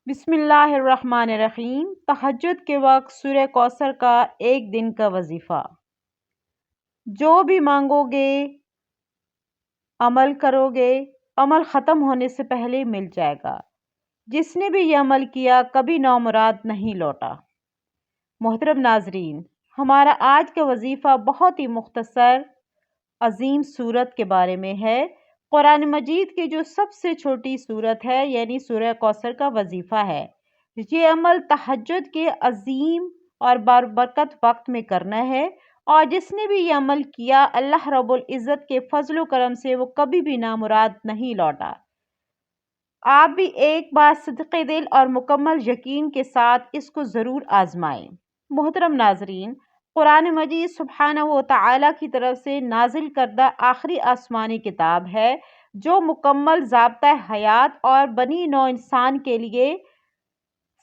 بسم اللہ الرحمن الرحیم۔ تہجد کے وقت سورہ کوثر کا ایک دن کا وظیفہ۔ جو بھی مانگو گے، عمل کرو گے، عمل ختم ہونے سے پہلے مل جائے گا۔ جس نے بھی یہ عمل کیا کبھی نامراد نہیں لوٹا۔ محترم ناظرین، ہمارا آج کا وظیفہ بہت ہی مختصر عظیم سورت کے بارے میں ہے۔ قرآن مجید کی جو سب سے چھوٹی سورت ہے یعنی سورہ کوثر کا وظیفہ ہے۔ یہ عمل تہجد کے عظیم اور بابرکت وقت میں کرنا ہے، اور جس نے بھی یہ عمل کیا اللہ رب العزت کے فضل و کرم سے وہ کبھی بھی نامراد نہیں لوٹا۔ آپ بھی ایک بار صدقِ دل اور مکمل یقین کے ساتھ اس کو ضرور آزمائیں۔ محترم ناظرین، قرآن مجید سبحانہ و تعالیٰ کی طرف سے نازل کردہ آخری آسمانی کتاب ہے، جو مکمل ضابطۂ حیات اور بنی نوع انسان کے لیے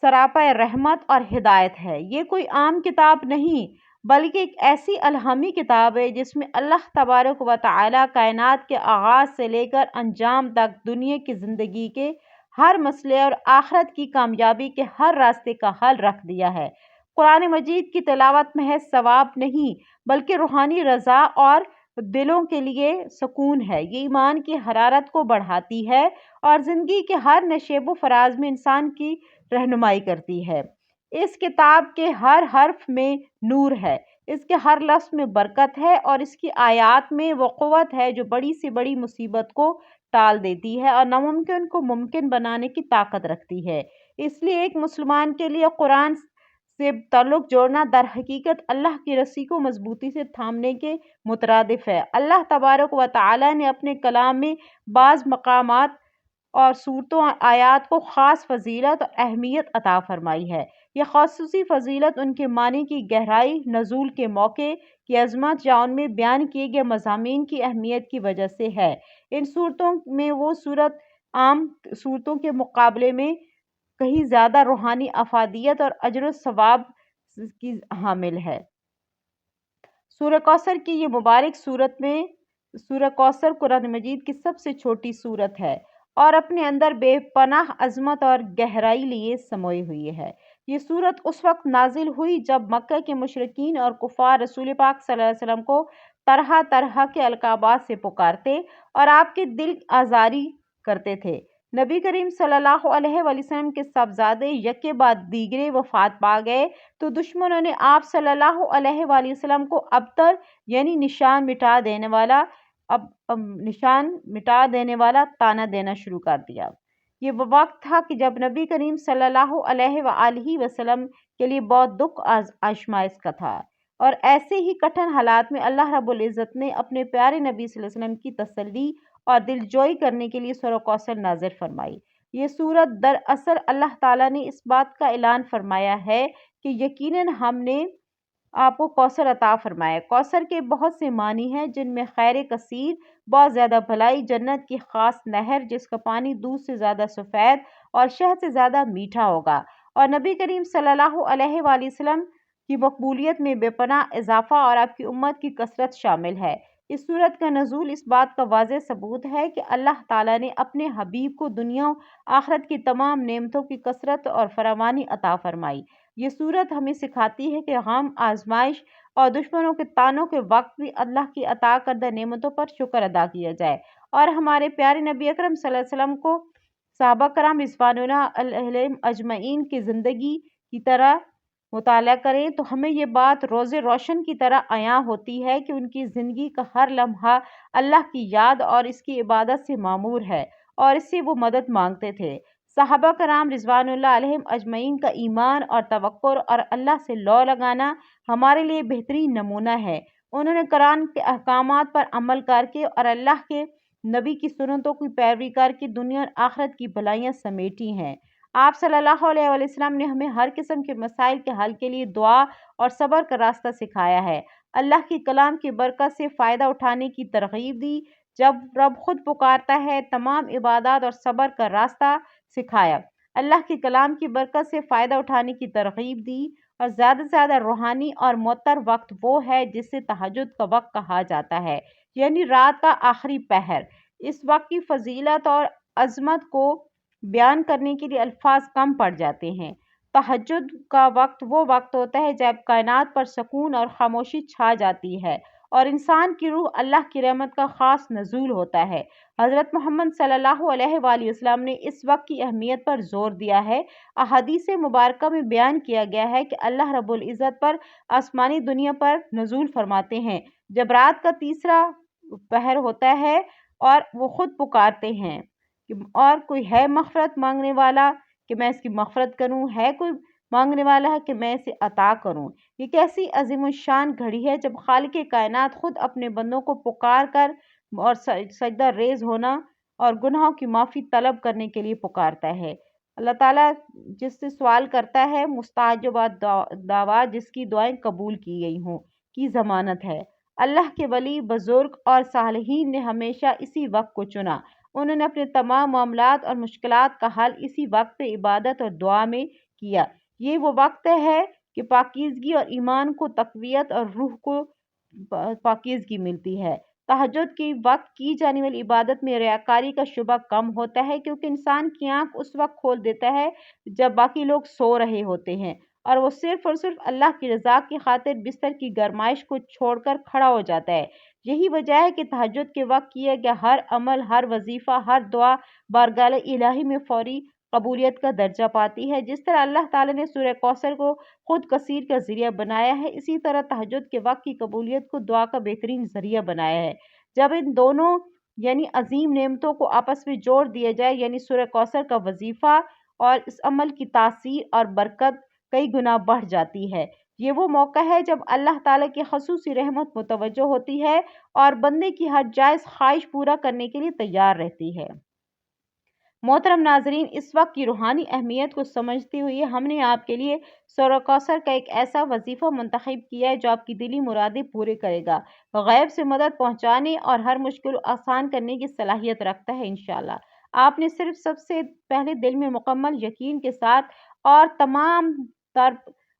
سراپا رحمت اور ہدایت ہے۔ یہ کوئی عام کتاب نہیں، بلکہ ایک ایسی الہامی کتاب ہے جس میں اللہ تبارک و تعالیٰ کائنات کے آغاز سے لے کر انجام تک دنیا کی زندگی کے ہر مسئلے اور آخرت کی کامیابی کے ہر راستے کا حل رکھ دیا ہے۔ قرآن مجید کی تلاوت محض ثواب نہیں بلکہ روحانی رضا اور دلوں کے لیے سکون ہے۔ یہ ایمان کی حرارت کو بڑھاتی ہے اور زندگی کے ہر نشیب و فراز میں انسان کی رہنمائی کرتی ہے۔ اس کتاب کے ہر حرف میں نور ہے، اس کے ہر لفظ میں برکت ہے، اور اس کی آیات میں وہ قوت ہے جو بڑی سے بڑی مصیبت کو ٹال دیتی ہے اور ناممکن کو ممکن بنانے کی طاقت رکھتی ہے۔ اس لیے ایک مسلمان کے لیے قرآن سے تعلق جوڑنا در حقیقت اللہ کی رسی کو مضبوطی سے تھامنے کے مترادف ہے۔ اللہ تبارک و تعالیٰ نے اپنے کلام میں بعض مقامات اور صورتوں اور آیات کو خاص فضیلت اور اہمیت عطا فرمائی ہے۔ یہ خصوصی فضیلت ان کے معنی کی گہرائی، نزول کے موقع کی عظمت یا ان میں بیان کیے گئے مضامین کی اہمیت کی وجہ سے ہے۔ ان صورتوں میں وہ صورت عام صورتوں کے مقابلے میں کہیں زیادہ روحانی افادیت اور اجر و ثواب کی حامل ہے۔ سورہ کوثر کی یہ مبارک سورہ کوثر قرآن مجید کی سب سے چھوٹی سورت ہے اور اپنے اندر بے پناہ عظمت اور گہرائی لیے سموئی ہوئی ہے۔ یہ سورت اس وقت نازل ہوئی جب مکہ کے مشرکین اور کفار رسول پاک صلی اللہ علیہ وسلم کو طرح طرح کے القابات سے پکارتے اور آپ کے دل آزاری کرتے تھے۔ نبی کریم صلی اللہ علیہ وسلم کے صاحبزادے یکے بعد دیگرے وفات پا گئے تو دشمنوں نے آپ صلی اللہ علیہ وسلم کو ابتر یعنی نشان مٹا دینے والا طعنہ دینا شروع کر دیا۔ یہ وہ وقت تھا کہ جب نبی کریم صلی اللہ علیہ وآلہ وسلم کے لیے بہت دکھ آزمائش کا تھا، اور ایسے ہی کٹھن حالات میں اللہ رب العزت نے اپنے پیارے نبی صلی اللہ علیہ وسلم کی تسلی اور دل جوئی کرنے کے لیے سورہ کوثر نازل فرمائی۔ یہ سورت دراصل اللہ تعالیٰ نے اس بات کا اعلان فرمایا ہے کہ یقیناً ہم نے آپ کو کوثر عطا فرمایا۔ کوثر کے بہت سے معنی ہیں جن میں خیر کثیر، بہت زیادہ بھلائی، جنت کی خاص نہر جس کا پانی دودھ سے زیادہ سفید اور شہد سے زیادہ میٹھا ہوگا، اور نبی کریم صلی اللہ علیہ وآلہ وسلم کی مقبولیت میں بے پناہ اضافہ اور آپ کی امت کی کثرت شامل ہے۔ اس سورت کا نزول اس بات کا واضح ثبوت ہے کہ اللہ تعالیٰ نے اپنے حبیب کو دنیا و آخرت کی تمام نعمتوں کی کثرت اور فراوانی عطا فرمائی۔ یہ سورت ہمیں سکھاتی ہے کہ غم، آزمائش اور دشمنوں کے طعنوں کے وقت بھی اللہ کی عطا کردہ نعمتوں پر شکر ادا کیا جائے، اور ہمارے پیارے نبی اکرم صلی اللہ علیہ وسلم کو صحابہ کرام رضوان اللہ علیہم اجمعین کی زندگی کی طرح مطالعہ کریں تو ہمیں یہ بات روز روشن کی طرح عیاں ہوتی ہے کہ ان کی زندگی کا ہر لمحہ اللہ کی یاد اور اس کی عبادت سے معمور ہے، اور اس سے وہ مدد مانگتے تھے۔ صحابہ کرام رضوان اللہ علیہم اجمعین کا ایمان اور توکل اور اللہ سے لو لگانا ہمارے لیے بہترین نمونہ ہے۔ انہوں نے قرآن کے احکامات پر عمل کر کے اور اللہ کے نبی کی سنتوں کی پیروی کر کے دنیا اور آخرت کی بھلائیاں سمیٹی ہیں۔ آپ صلی اللہ علیہ وسلم نے ہمیں ہر قسم کے مسائل کے حل کے لیے دعا اور صبر کا راستہ سکھایا ہے۔ اللہ کی کلام کی برکت سے فائدہ اٹھانے کی ترغیب دی۔ جب رب خود پکارتا ہے، تمام عبادات اور صبر کا راستہ سکھایا۔ اللہ کے کلام کی برکت سے فائدہ اٹھانے کی ترغیب دی، اور زیادہ سے زیادہ روحانی اور معطر وقت وہ ہے جسے تہجد کا وقت کہا جاتا ہے، یعنی رات کا آخری پہر۔ اس وقت کی فضیلت اور عظمت کو بیان کرنے کے لیے الفاظ کم پڑ جاتے ہیں۔ تہجد کا وقت وہ وقت ہوتا ہے جب کائنات پر سکون اور خاموشی چھا جاتی ہے اور انسان کی روح اللہ کی رحمت کا خاص نزول ہوتا ہے۔ حضرت محمد صلی اللہ علیہ وآلہ وسلم نے اس وقت کی اہمیت پر زور دیا ہے۔ احادیث مبارکہ میں بیان کیا گیا ہے کہ اللہ رب العزت پر آسمانی دنیا پر نزول فرماتے ہیں جب رات کا تیسرا پہر ہوتا ہے اور وہ خود پکارتے ہیں اور کوئی ہے مغفرت مانگنے والا کہ میں اس کی مغفرت کروں، ہے کوئی مانگنے والا ہے کہ میں اسے عطا کروں۔ یہ کیسی عظیم الشان گھڑی ہے جب خالق کائنات خود اپنے بندوں کو پکار کر اور سجدہ ریز ہونا اور گناہوں کی معافی طلب کرنے کے لیے پکارتا ہے۔ اللہ تعالیٰ جس سے سوال کرتا ہے مستجاب دعوات جس کی دعائیں قبول کی گئی ہوں کی ضمانت ہے۔ اللہ کے ولی بزرگ اور صالحین نے ہمیشہ اسی وقت کو چنا۔ انہوں نے اپنے تمام معاملات اور مشکلات کا حل اسی وقت عبادت اور دعا میں کیا۔ یہ وہ وقت ہے کہ پاکیزگی اور ایمان کو تقویت اور روح کو پاکیزگی ملتی ہے۔ تہجد کے وقت کی جانے والی عبادت میں ریاکاری کا شبہ کم ہوتا ہے کیونکہ انسان کی آنکھ اس وقت کھول دیتا ہے جب باقی لوگ سو رہے ہوتے ہیں اور وہ صرف اور صرف اللہ کی رضا کی خاطر بستر کی گرمائش کو چھوڑ کر کھڑا ہو جاتا ہے۔ یہی وجہ ہے کہ تہجد کے وقت کیا گیا ہر عمل، ہر وظیفہ، ہر دعا بارگاہ الہی میں فوری قبولیت کا درجہ پاتی ہے۔ جس طرح اللہ تعالیٰ نے سورہ کوثر کو خود کثیر کا ذریعہ بنایا ہے، اسی طرح تہجد کے وقت کی قبولیت کو دعا کا بہترین ذریعہ بنایا ہے۔ جب ان دونوں یعنی عظیم نعمتوں کو آپس میں جوڑ دیا جائے یعنی سورہ کوثر کا وظیفہ اور اس عمل کی تاثیر اور برکت کئی گنا بڑھ جاتی ہے۔ یہ وہ موقع ہے جب اللہ تعالیٰ کی خصوصی رحمت متوجہ ہوتی ہے اور بندے کی ہر جائز خواہش پورا کرنے کے لیے تیار رہتی ہے۔ محترم ناظرین، اس وقت کی روحانی اہمیت کو سمجھتے ہوئے ہم نے آپ کے لیے سورہ کوثر کا ایک ایسا وظیفہ منتخب کیا ہے جو آپ کی دلی مرادیں پورے کرے گا، غیب سے مدد پہنچانے اور ہر مشکل کو آسان کرنے کی صلاحیت رکھتا ہے انشاءاللہ۔ آپ نے صرف سب سے پہلے دل میں مکمل یقین کے ساتھ اور تمام تر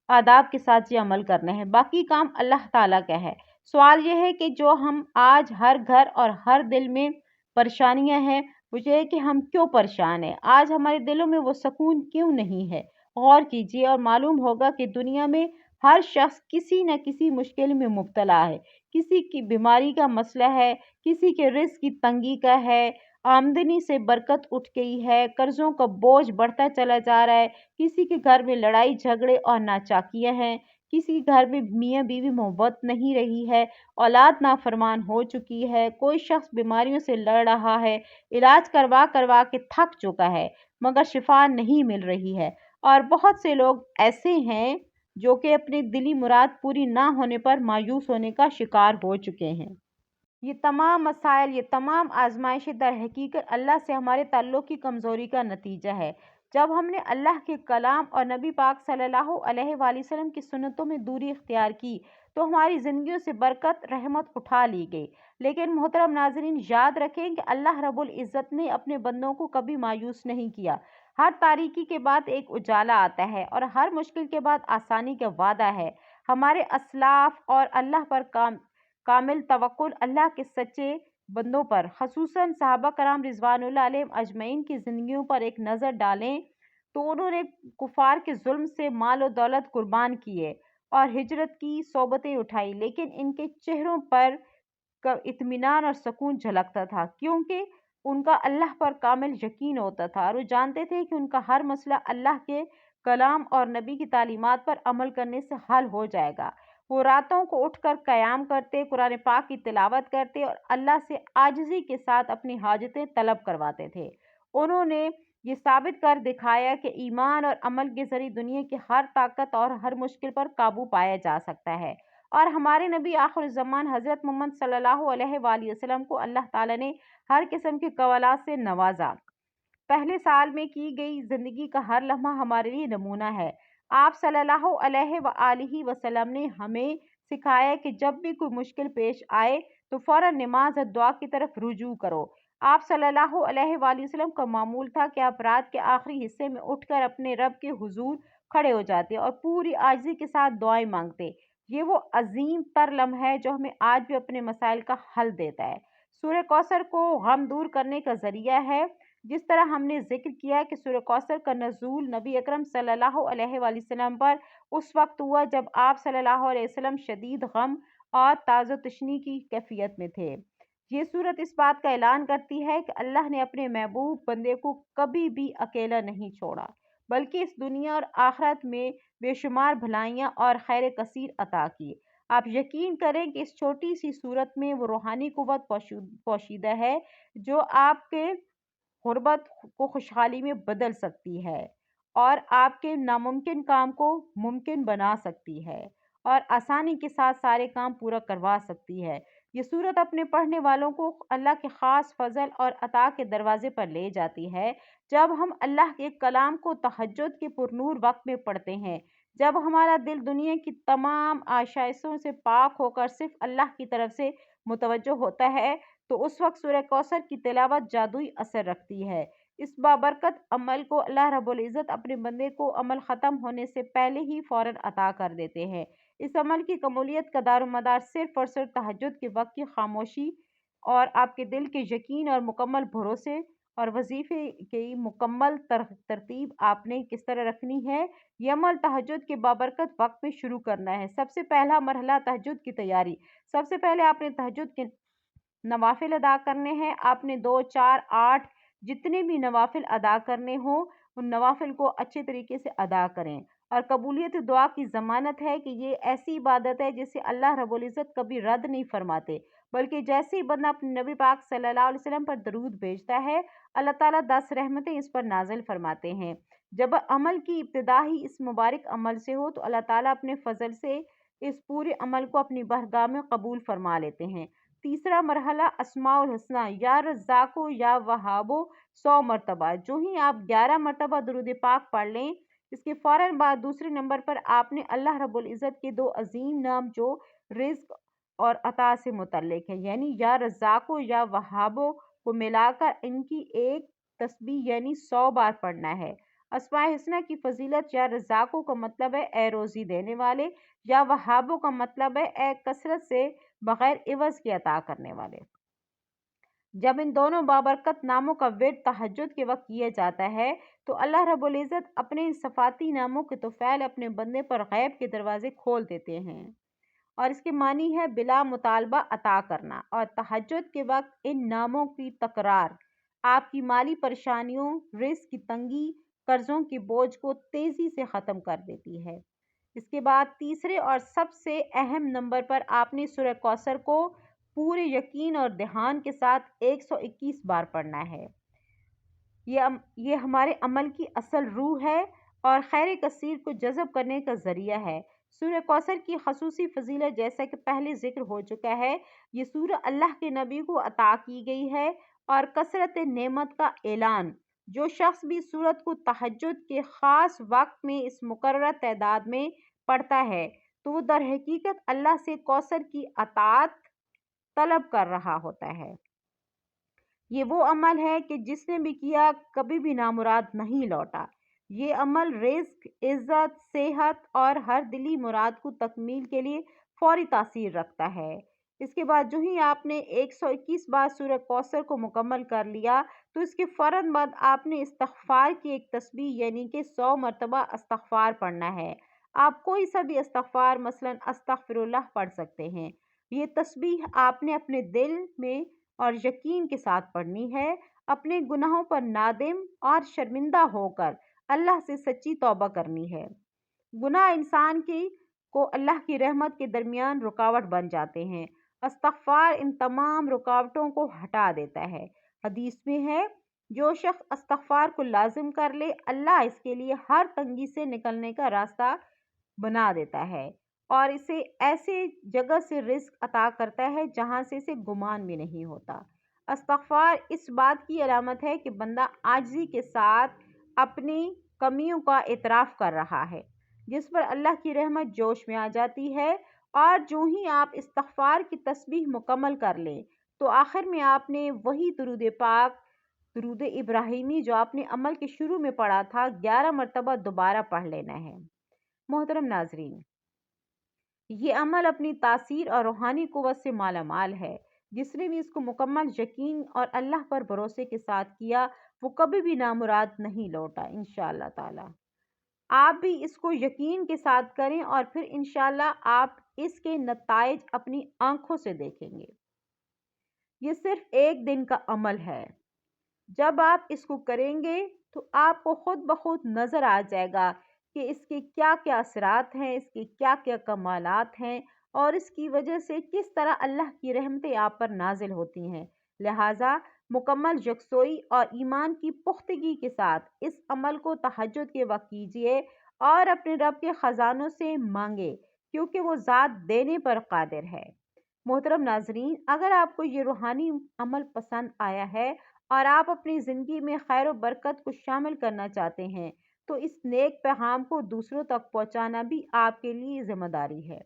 آداب کے ساتھ یہ عمل کرنا ہے، باقی کام اللہ تعالیٰ کا ہے۔ سوال یہ ہے کہ جو ہم آج ہر گھر اور ہر دل میں پریشانیاں ہیں وہ یہ ہے کہ ہم کیوں پریشان ہیں، آج ہمارے دلوں میں وہ سکون کیوں نہیں ہے۔ غور کیجیے اور معلوم ہوگا کہ دنیا میں ہر شخص کسی نہ کسی مشکل میں مبتلا ہے، کسی کی بیماری کا مسئلہ ہے، کسی کے رزق کی تنگی کا ہے، آمدنی سے برکت اٹھ گئی ہے، قرضوں کا بوجھ بڑھتا چلا جا رہا ہے، کسی کے گھر میں لڑائی جھگڑے اور ناچاکیاں ہیں، کسی گھر میں میاں بیوی محبت نہیں رہی ہے، اولاد نافرمان ہو چکی ہے، کوئی شخص بیماریوں سے لڑ رہا ہے، علاج کروا کے تھک چکا ہے مگر شفا نہیں مل رہی ہے، اور بہت سے لوگ ایسے ہیں جو کہ اپنی دلی مراد پوری نہ ہونے پر مایوس ہونے کا شکار ہو چکے ہیں۔ یہ تمام مسائل، یہ تمام آزمائشیں در حقیقت اللہ سے ہمارے تعلق کی کمزوری کا نتیجہ ہے۔ جب ہم نے اللہ کے کلام اور نبی پاک صلی اللہ علیہ وآلہ وسلم کی سنتوں میں دوری اختیار کی تو ہماری زندگیوں سے برکت، رحمت اٹھا لی گئی۔ لیکن محترم ناظرین، یاد رکھیں کہ اللہ رب العزت نے اپنے بندوں کو کبھی مایوس نہیں کیا۔ ہر تاریکی کے بعد ایک اجالا آتا ہے اور ہر مشکل کے بعد آسانی کا وعدہ ہے۔ ہمارے اسلاف اور اللہ پر کامل توکل اللہ کے سچے بندوں پر، خصوصاً صحابہ کرام رضوان اللہ علیہم اجمعین کی زندگیوں پر ایک نظر ڈالیں تو انہوں نے کفار کے ظلم سے مال و دولت قربان کیے اور ہجرت کی صعوبتیں اٹھائی، لیکن ان کے چہروں پر اطمینان اور سکون جھلکتا تھا کیونکہ ان کا اللہ پر کامل یقین ہوتا تھا اور وہ جانتے تھے کہ ان کا ہر مسئلہ اللہ کے کلام اور نبی کی تعلیمات پر عمل کرنے سے حل ہو جائے گا۔ وہ راتوں کو اٹھ کر قیام کرتے، قرآن پاک کی تلاوت کرتے اور اللہ سے عاجزی کے ساتھ اپنی حاجتیں طلب کرواتے تھے۔ انہوں نے یہ ثابت کر دکھایا کہ ایمان اور عمل کے ذریعے دنیا کی ہر طاقت اور ہر مشکل پر قابو پایا جا سکتا ہے، اور ہمارے نبی آخر الزمان حضرت محمد صلی اللہ علیہ وآلہ وسلم کو اللہ تعالیٰ نے ہر قسم کے کمالات سے نوازا۔ پہلے سال میں کی گئی زندگی کا ہر لمحہ ہمارے لیے نمونہ ہے۔ آپ صلی اللہ علیہ وآلہ وسلم نے ہمیں سکھایا کہ جب بھی کوئی مشکل پیش آئے تو فوراً نماز اور دعا کی طرف رجوع کرو۔ آپ صلی اللہ علیہ وآلہ وسلم کا معمول تھا کہ آپ رات کے آخری حصے میں اٹھ کر اپنے رب کے حضور کھڑے ہو جاتے اور پوری عاجزی کے ساتھ دعائیں مانگتے۔ یہ وہ عظیم تر لمحہ ہے جو ہمیں آج بھی اپنے مسائل کا حل دیتا ہے۔ سورہ کوثر کو غم دور کرنے کا ذریعہ ہے جس طرح ہم نے ذکر کیا کہ سورہ کوثر کا نزول نبی اکرم صلی اللہ علیہ وآلہ وسلم پر اس وقت ہوا جب آپ صلی اللہ علیہ وسلم شدید غم اور تاز و تشنی کی کیفیت میں تھے۔ یہ صورت اس بات کا اعلان کرتی ہے کہ اللہ نے اپنے محبوب بندے کو کبھی بھی اکیلا نہیں چھوڑا، بلکہ اس دنیا اور آخرت میں بے شمار بھلائیاں اور خیر کثیر عطا کی۔ آپ یقین کریں کہ اس چھوٹی سی صورت میں وہ روحانی قوت پوشیدہ ہے جو آپ کے غربت کو خوشحالی میں بدل سکتی ہے اور آپ کے ناممکن کام کو ممکن بنا سکتی ہے اور آسانی کے ساتھ سارے کام پورا کروا سکتی ہے۔ یہ صورت اپنے پڑھنے والوں کو اللہ کے خاص فضل اور عطا کے دروازے پر لے جاتی ہے۔ جب ہم اللہ کے کلام کو تہجد کے پرنور وقت میں پڑھتے ہیں، جب ہمارا دل دنیا کی تمام آشائشوں سے پاک ہو کر صرف اللہ کی طرف سے متوجہ ہوتا ہے، تو اس وقت سورہ کوثر کی تلاوت جادوئی اثر رکھتی ہے۔ اس بابرکت عمل کو اللہ رب العزت اپنے بندے کو عمل ختم ہونے سے پہلے ہی فوراً عطا کر دیتے ہیں۔ اس عمل کی قبولیت کا دار و مدار صرف اور صرف تہجد کے وقت کی خاموشی اور آپ کے دل کے یقین اور مکمل بھروسے اور وظیفے کی مکمل ترتیب آپ نے کس طرح رکھنی ہے۔ یہ عمل تہجد کے بابرکت وقت میں شروع کرنا ہے۔ سب سے پہلا مرحلہ تہجد کی تیاری۔ سب سے پہلے آپ نے تہجد کے نوافل ادا کرنے ہیں۔ آپ نے 2، 4، 8 جتنے بھی نوافل ادا کرنے ہوں ان نوافل کو اچھے طریقے سے ادا کریں، اور قبولیت دعا کی ضمانت ہے کہ یہ ایسی عبادت ہے جسے اللہ رب العزت کبھی رد نہیں فرماتے، بلکہ جیسے ہی بندہ اپنے نبی پاک صلی اللہ علیہ وسلم پر درود بھیجتا ہے، اللہ تعالیٰ 10 رحمتیں اس پر نازل فرماتے ہیں۔ جب عمل کی ابتدا ہی اس مبارک عمل سے ہو تو اللہ تعالیٰ اپنے فضل سے اس پورے عمل کو اپنی بارگاہ میں قبول فرما لیتے ہیں۔ تیسرا مرحلہ اسماء الحسنہ یا رزاقو یا وہابو 100 مرتبہ۔ جو ہی آپ 11 مرتبہ درود پاک پڑھ لیں، اس کے فوراً بعد دوسرے نمبر پر آپ نے اللہ رب العزت کے 2 عظیم نام جو رزق اور عطا سے متعلق ہے، یعنی یا رزاقو یا وہابو کو ملا کر ان کی ایک تسبیح یعنی 100 بار پڑھنا ہے۔ اسماء حسنہ کی فضیلت: یا رزاقو کا مطلب ہے اے روزی دینے والے، یا وہابو کا مطلب ہے اے کثرت سے بغیر عوض کے عطا کرنے والے۔ جب ان دونوں بابرکت ناموں کا ورد تہجد کے وقت کیا جاتا ہے تو اللہ رب العزت اپنے ان صفاتی ناموں کے طفیل اپنے بندے پر غیب کے دروازے کھول دیتے ہیں، اور اس کے معنی ہے بلا مطالبہ عطا کرنا، اور تہجد کے وقت ان ناموں کی تکرار آپ کی مالی پریشانیوں، رزق کی تنگی، قرضوں کے بوجھ کو تیزی سے ختم کر دیتی ہے۔ اس کے بعد تیسرے اور سب سے اہم نمبر پر آپ نے سورہ کوثر کو پورے یقین اور دھیان کے ساتھ 121 بار پڑھنا ہے۔ یہ ہمارے عمل کی اصل روح ہے اور خیر کثیر کو جذب کرنے کا ذریعہ ہے۔ سورہ کوثر کی خصوصی فضیلت جیسا کہ پہلے ذکر ہو چکا ہے، یہ سورہ اللہ کے نبی کو عطا کی گئی ہے اور کثرت نعمت کا اعلان۔ جو شخص بھی سورت کو تہجد کے خاص وقت میں اس مقررہ تعداد میں پڑھتا ہے تو وہ در حقیقت اللہ سے کوثر کی عطاعت طلب کر رہا ہوتا ہے۔ یہ وہ عمل ہے کہ جس نے بھی کیا کبھی بھی نامراد نہیں لوٹا۔ یہ عمل رزق، عزت، صحت اور ہر دلی مراد کو تکمیل کے لیے فوری تاثیر رکھتا ہے۔ اس کے بعد جو ہی آپ نے 121 بار سورہ کوثر کو مکمل کر لیا تو اس کے فوراً بعد آپ نے استغفار کی ایک تسبیح یعنی کہ 100 مرتبہ استغفار پڑھنا ہے۔ آپ کوئی سا بھی استغفار مثلاً استغفر اللہ پڑھ سکتے ہیں۔ یہ تسبیح آپ نے اپنے دل میں اور یقین کے ساتھ پڑھنی ہے، اپنے گناہوں پر نادم اور شرمندہ ہو کر اللہ سے سچی توبہ کرنی ہے۔ گناہ انسان کو اللہ کی رحمت کے درمیان رکاوٹ بن جاتے ہیں۔ استغفار ان تمام رکاوٹوں کو ہٹا دیتا ہے۔ حدیث میں ہے، جو شخص استغفار کو لازم کر لے اللہ اس کے لیے ہر تنگی سے نکلنے کا راستہ بنا دیتا ہے اور اسے ایسے جگہ سے رزق عطا کرتا ہے جہاں سے اسے گمان بھی نہیں ہوتا۔ استغفار اس بات کی علامت ہے کہ بندہ عاجزی کے ساتھ اپنی کمیوں کا اعتراف کر رہا ہے، جس پر اللہ کی رحمت جوش میں آ جاتی ہے، اور جو ہی آپ استغفار کی تسبیح مکمل کر لیں تو آخر میں آپ نے وہی درود پاک، درود ابراہیمی جو آپ نے عمل کے شروع میں پڑھا تھا، 11 مرتبہ دوبارہ پڑھ لینا ہے۔ محترم ناظرین، یہ عمل اپنی تاثیر اور روحانی قوت سے مالا مال ہے۔ جس نے بھی اس کو مکمل یقین اور اللہ پر بھروسے کے ساتھ کیا، وہ کبھی بھی نامراد نہیں لوٹا انشاءاللہ تعالی۔ آپ بھی اس کو یقین کے ساتھ کریں اور پھر انشاءاللہ آپ اس کے نتائج اپنی آنکھوں سے دیکھیں گے۔ یہ صرف ایک دن کا عمل ہے۔ جب آپ اس کو کریں گے تو آپ کو خود بخود نظر آ جائے گا کہ اس کے کیا کیا اثرات ہیں، اس کے کیا کیا کمالات ہیں، اور اس کی وجہ سے کس طرح اللہ کی رحمتیں آپ پر نازل ہوتی ہیں۔ لہٰذا مکمل یکسوئی اور ایمان کی پختگی کے ساتھ اس عمل کو تہجد کے وقت کیجیے اور اپنے رب کے خزانوں سے مانگے، کیونکہ وہ ذات دینے پر قادر ہے۔ محترم ناظرین، اگر آپ کو یہ روحانی عمل پسند آیا ہے اور آپ اپنی زندگی میں خیر و برکت کو شامل کرنا چاہتے ہیں تو اس نیک پیغام کو دوسروں تک پہنچانا بھی آپ کے لیے ذمہ داری ہے۔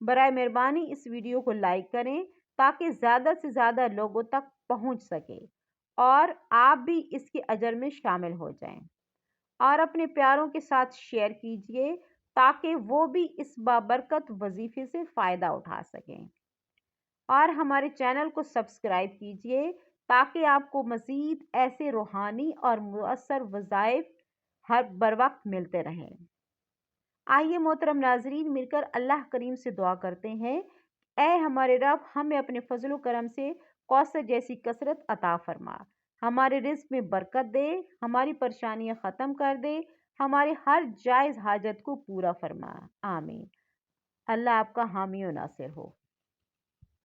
برائے مہربانی اس ویڈیو کو لائک کریں تاکہ زیادہ سے زیادہ لوگوں تک پہنچ سکے اور آپ بھی اس کے اجر میں شامل ہو جائیں، اور اپنے پیاروں کے ساتھ شیئر کیجیے تاکہ وہ بھی اس بابرکت وظیفے سے فائدہ اٹھا سکیں، اور ہمارے چینل کو سبسکرائب کیجیے تاکہ آپ کو مزید ایسے روحانی اور مؤثر وظائف ہر بر وقت ملتے رہیں۔ آئیے محترم ناظرین، مل کر اللہ کریم سے دعا کرتے ہیں، اے ہمارے رب، ہمیں اپنے فضل و کرم سے کوثر جیسی کثرت عطا فرما، ہمارے رزق میں برکت دے، ہماری پریشانیاں ختم کر دے، ہمارے ہر جائز حاجت کو پورا فرما، آمین۔ اللہ آپ کا حامی و ناصر ہو۔